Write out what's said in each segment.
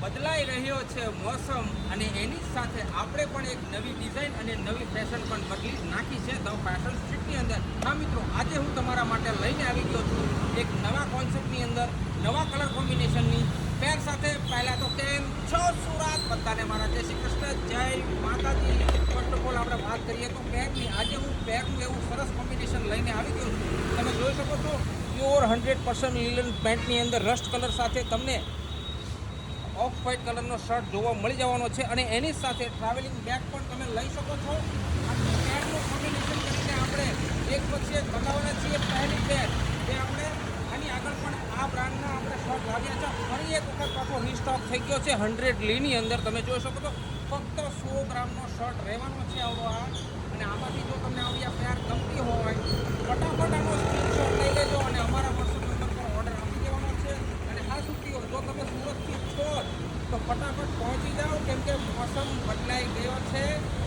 બદલાઈ રહ્યો છે મોસમ અને એની સાથે આપણે પણ એક નવી ડિઝાઇન અને નવી ફેશન પણ બદલી નાખી છે ધ ફેશન સ્ટ્રીટની અંદર. હા મિત્રો, આજે હું તમારા માટે લઈને આવી ગયો છું એક નવા કોન્સેપ્ટની અંદર, નવા કલર કોમ્બિનેશનની પેર સાથે. પહેલાં તો કેમ છો સુરત, બધાને મારા જય શ્રી કૃષ્ણ, જય માતાજી. ફર્સ્ટ ઓફ ઓલ આપણે વાત કરીએ તો પેરની. આજે હું પેરનું એવું સરસ કોમ્બિનેશન લઈને આવી ગયો છું. તમે જોઈ શકો છો પ્યોર 100% લીલન પેન્ટની અંદર રસ્ટ કલર સાથે તમને ઓફ વ્હાઇટ કલરનો શર્ટ જોવા મળી જવાનો છે અને એની સાથે ટ્રાવેલિંગ બેગ પણ તમે લઈ શકો છો. આ પેરનું કોમ્બિનેશન કરીને આપણે એક પછી એક બતાવવાના છીએ. પહેલી પેર જે આપણે આની આગળ પણ આ બ્રાન્ડના આપણે શર્ટ લાવ્યા છે. ફરી એક વખત પાછો રીસ્ટોક થઈ ગયો છે 100 લીની અંદર. તમે જોઈ શકો છો ફક્ત 100 ગ્રામનો શર્ટ રહેવાનો છે આવડો આ. અને આમાંથી જો તમને આવી આ પેર ગમતી હોય ફટાફટ આનો સ્ક્રીનશોટ લઈ લેજો અને અમારા વોટ્સએપ નંબર પર ઓર્ડર આપી દેવાનો છે. અને હા સુધીઓ, જો તમે સુરતથી છો તો ફટાફટ પહોંચી જાઓ, કેમ કે મોસમ બદલાઈ ગયો છે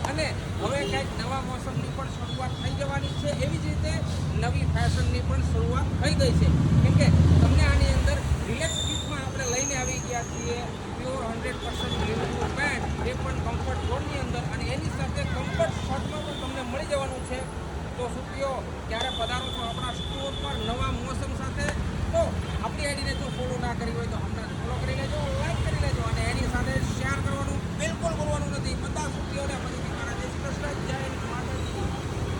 અને હવે કંઈક નવા મોસમની પણ શરૂઆત થઈ જવાની છે. એવી જ રીતે નવી ફેશનની પણ શરૂઆત થઈ ગઈ છે, કેમ કે તમને આની અંદર રિલેક્સ ફિટમાં આપણે લઈને આવી ગયા છીએ પ્યોર 100% લીલનનું પેન્ટ, એ પણ કમ્ફર્ટ ઝોનની અંદર. અને એની સાથે કમ્ફર્ટ શર્ટમાં પણ તમને મળી જવાનું છે. તો સુખીઓ, ક્યારે પધારો છો આપણા સ્ટોર પર નવા મોસમ સાથે? તો આપણી આઈડીને જો ફોલો ના કરી હોય તો